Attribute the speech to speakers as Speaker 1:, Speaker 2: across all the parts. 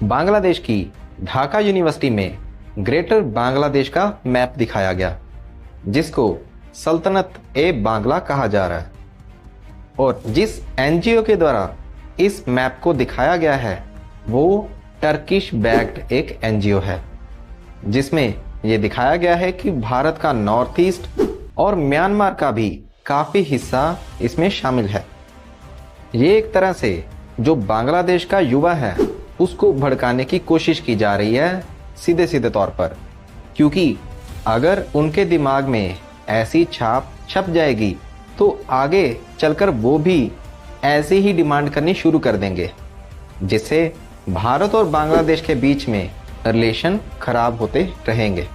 Speaker 1: बांग्लादेश की ढाका यूनिवर्सिटी में ग्रेटर बांग्लादेश का मैप दिखाया गया, जिसको सल्तनत ए बांग्ला कहा जा रहा है। और जिस एनजीओ के द्वारा इस मैप को दिखाया गया है वो टर्किश बैक्ड एक एनजीओ है, जिसमें ये दिखाया गया है कि भारत का नॉर्थ ईस्ट और म्यांमार का भी काफ़ी हिस्सा इसमें शामिल है। ये एक तरह से जो बांग्लादेश का युवा है उसको भड़काने की कोशिश की जा रही है सीधे सीधे तौर पर, क्योंकि अगर उनके दिमाग में ऐसी छाप छप जाएगी तो आगे चलकर वो भी ऐसी ही डिमांड करनी शुरू कर देंगे, जिससे भारत और बांग्लादेश के बीच में रिलेशन खराब होते रहेंगे।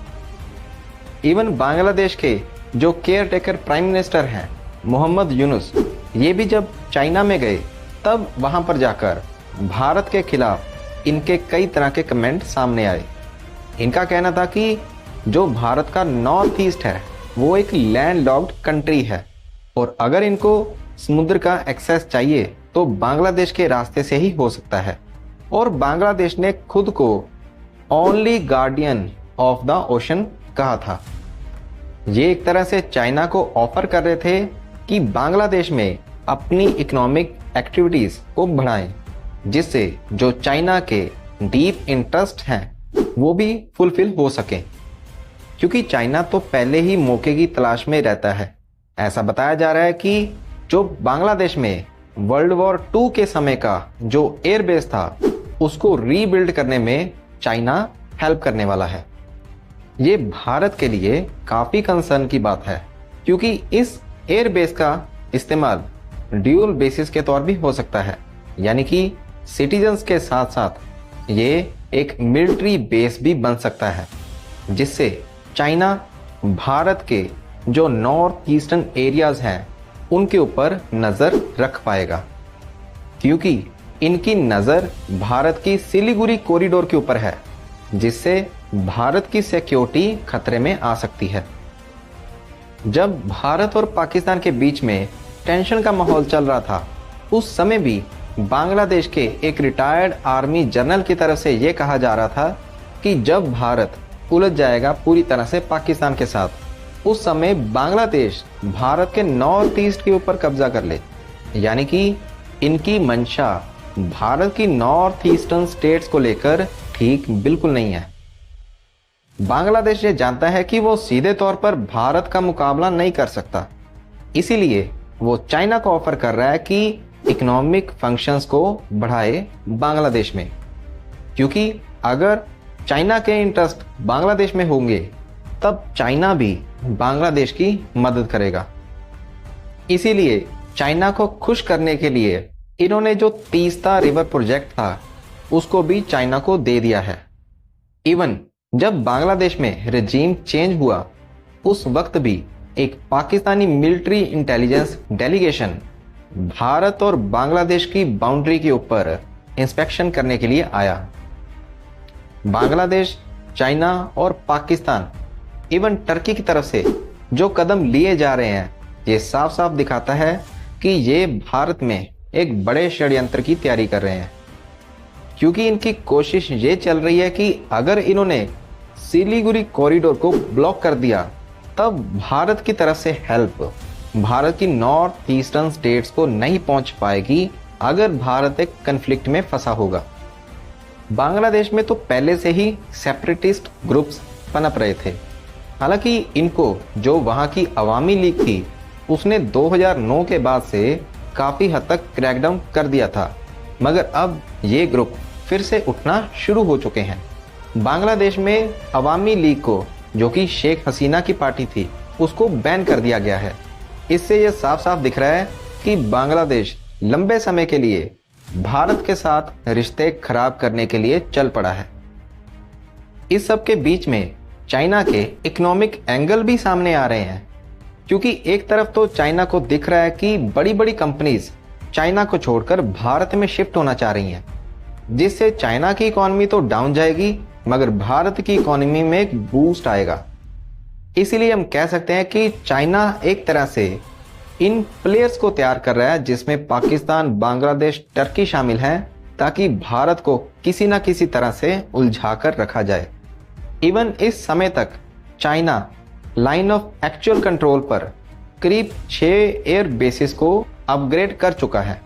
Speaker 1: इवन बांग्लादेश के जो केयर टेकर प्राइम मिनिस्टर हैं मोहम्मद यूनुस, ये भी जब चाइना में गए तब वहां पर जाकर भारत के खिलाफ इनके कई तरह के कमेंट सामने आए। इनका कहना था कि जो भारत का नॉर्थ ईस्ट है वो एक लैंडलॉक्ड कंट्री है और अगर इनको समुद्र का एक्सेस चाहिए तो बांग्लादेश के रास्ते से ही हो सकता है। और बांग्लादेश ने खुद को only guardian of the ocean कहा था। ये एक तरह से चाइना को ऑफर कर रहे थे कि बांग्लादेश में अपनी इकोनॉमिक एक्टिविटीज को बढ़ाएं, जिससे जो चाइना के डीप इंटरेस्ट हैं वो भी फुलफिल हो सकें, क्योंकि चाइना तो पहले ही मौके की तलाश में रहता है। ऐसा बताया जा रहा है कि जो बांग्लादेश में वर्ल्ड वॉर 2 के समय का जो एयरबेस था उसको रीबिल्ड करने में चाइना हेल्प करने वाला है। ये भारत के लिए काफ़ी कंसर्न की बात है, क्योंकि इस एयरबेस का इस्तेमाल ड्यूल बेसिस के तौर भी हो सकता है, यानी कि सिटीजन्स के साथ साथ ये एक मिलिट्री बेस भी बन सकता है, जिससे चाइना भारत के जो नॉर्थ ईस्टर्न एरियाज हैं उनके ऊपर नज़र रख पाएगा, क्योंकि इनकी नज़र भारत की सिलीगुड़ी कॉरिडोर के ऊपर है, जिससे भारत की सिक्योरिटी खतरे में आ सकती है। जब भारत और पाकिस्तान के बीच में टेंशन का माहौल चल रहा था उस समय भी बांग्लादेश के एक रिटायर्ड आर्मी जनरल की तरफ से ये कहा जा रहा था कि जब भारत उलझ जाएगा पूरी तरह से पाकिस्तान के साथ, उस समय बांग्लादेश भारत के नॉर्थ ईस्ट के ऊपर कब्जा कर ले, यानी कि इनकी मंशा भारत की नॉर्थ ईस्टर्न स्टेट्स को लेकर ठीक बिल्कुल नहीं है। बांग्लादेश ये जानता है कि वो सीधे तौर पर भारत का मुकाबला नहीं कर सकता, इसीलिए वो चाइना को ऑफर कर रहा है कि इकोनॉमिक फंक्शंस को बढ़ाए बांग्लादेश में, क्योंकि अगर चाइना के इंटरेस्ट बांग्लादेश में होंगे तब चाइना भी बांग्लादेश की मदद करेगा। इसीलिए चाइना को खुश करने के लिए इन्होंने जो तीस्ता रिवर प्रोजेक्ट था उसको भी चाइना को दे दिया है। इवन जब बांग्लादेश में रेजीम चेंज हुआ उस वक्त भी एक Pakistani military intelligence delegation Bharat और बांग्लादेश की बाउंड्री के ऊपर इंस्पेक्शन करने के लिए आया। बांग्लादेश, चाइना और पाकिस्तान इवन टर्की की तरफ से जो कदम लिए जा रहे हैं ये साफ साफ दिखाता है कि ये भारत में एक बड़े षड्यंत्र की तैयारी कर रहे हैं, क्योंकि इनकी कोशिश ये चल रही है कि अगर इन्होंने सिलीगुड़ी कॉरिडोर को ब्लॉक कर दिया तब भारत की तरफ से हेल्प भारत की नॉर्थ ईस्टर्न स्टेट्स को नहीं पहुंच पाएगी अगर भारत एक कन्फ्लिक्ट में फंसा होगा। बांग्लादेश में तो पहले से ही सेपरेटिस्ट ग्रुप्स पनप रहे थे। हालांकि इनको जो वहां की अवामी लीग थी उसने 2009 के बाद से काफ़ी हद तक क्रैकडाउन कर दिया था, मगर अब ये ग्रुप फिर से उठना शुरू हो चुके हैं। बांग्लादेश में अवामी लीग को, जो कि शेख हसीना की पार्टी थी, उसको बैन कर दिया गया है। इससे यह साफ साफ दिख रहा है कि बांग्लादेश लंबे समय के लिए भारत के साथ रिश्ते खराब करने के लिए चल पड़ा है। इस सब के बीच में चाइना के इकोनॉमिक एंगल भी सामने आ रहे हैं, क्योंकि एक तरफ तो चाइना को दिख रहा है कि बड़ी बड़ी कंपनीज चाइना को छोड़कर भारत में शिफ्ट होना चाह रही हैं, जिससे चाइना की इकोनॉमी तो डाउन जाएगी मगर भारत की इकोनॉमी में एक बूस्ट आएगा। इसीलिए हम कह सकते हैं कि चाइना एक तरह से इन प्लेयर्स को तैयार कर रहा है, जिसमें पाकिस्तान, बांग्लादेश, टर्की शामिल हैं, ताकि भारत को किसी न किसी तरह से उलझाकर रखा जाए। इवन इस समय तक China line of actual control पर करीब 6 एयर बेसिस को अपग्रेड कर चुका है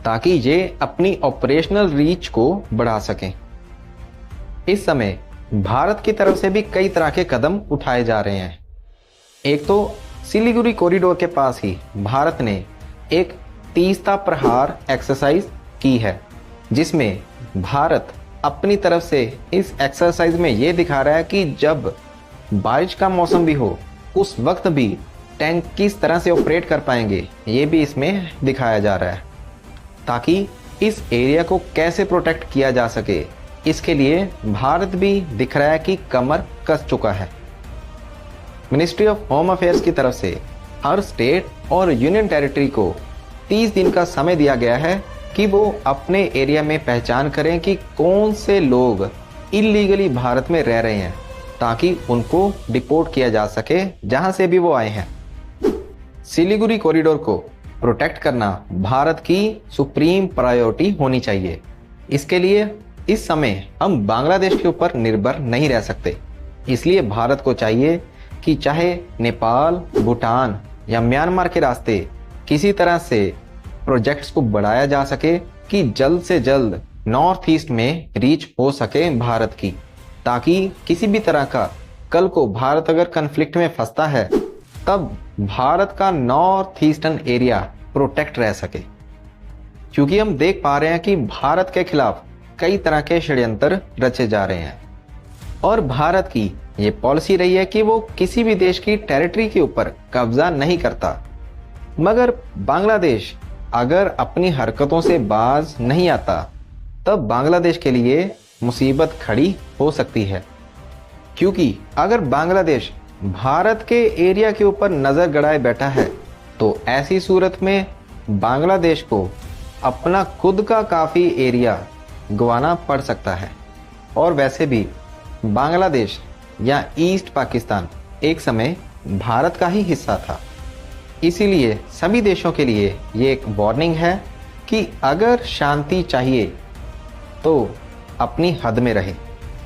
Speaker 1: ताकि ये अपनी ऑपरेशनल रीच को बढ़ा सकें। इस समय भारत की तरफ से भी कई तरह के कदम उठाए जा रहे हैं। एक तो सिलीगुड़ी कॉरिडोर के पास ही भारत ने एक तीस्ता प्रहार एक्सरसाइज की है, जिसमें भारत अपनी तरफ से इस एक्सरसाइज में ये दिखा रहा है कि जब बारिश का मौसम भी हो उस वक्त भी टैंक किस तरह से ऑपरेट कर पाएंगे, ये भी इसमें दिखाया जा रहा है ताकि इस एरिया को कैसे प्रोटेक्ट किया जा सके। इसके लिए भारत भी दिख रहा है कि कमर कस चुका है। मिनिस्ट्री ऑफ होम अफेयर्स की तरफ से हर स्टेट और यूनियन टेरिटरी को 30 दिन का समय दिया गया है कि वो अपने एरिया में पहचान करें कि कौन से लोग इलीगली भारत में रह रहे हैं ताकि उनको डिपोर्ट किया जा सके जहां से भी वो आए हैं। सिलीगुड़ी कॉरिडोर को प्रोटेक्ट करना भारत की सुप्रीम प्रायोरिटी होनी चाहिए। इसके लिए इस समय हम बांग्लादेश के ऊपर निर्भर नहीं रह सकते। इसलिए भारत को चाहिए कि चाहे नेपाल, भूटान या म्यांमार के रास्ते किसी तरह से प्रोजेक्ट्स को बढ़ाया जा सके कि जल्द से जल्द नॉर्थ ईस्ट में रीच हो सके भारत की, ताकि किसी भी तरह का कल को भारत अगर कन्फ्लिक्ट में फंसता है तब भारत का नॉर्थ ईस्टर्न एरिया प्रोटेक्ट रह सके। क्योंकि हम देख पा रहे हैं कि भारत के खिलाफ कई तरह के षड्यंत्र रचे जा रहे हैं और भारत की ये पॉलिसी रही है कि वो किसी भी देश की टेरिटरी के ऊपर कब्जा नहीं करता। मगर बांग्लादेश अगर अपनी हरकतों से बाज नहीं आता तब बांग्लादेश के लिए मुसीबत खड़ी हो सकती है। क्योंकि अगर बांग्लादेश भारत के एरिया के ऊपर नजर गड़ाए बैठा है तो ऐसी सूरत में बांग्लादेश को अपना खुद का काफी एरिया गंवाना पड़ सकता है। और वैसे भी बांग्लादेश या ईस्ट पाकिस्तान एक समय भारत का ही हिस्सा था। इसीलिए सभी देशों के लिए ये एक वार्निंग है कि अगर शांति चाहिए तो अपनी हद में रहे।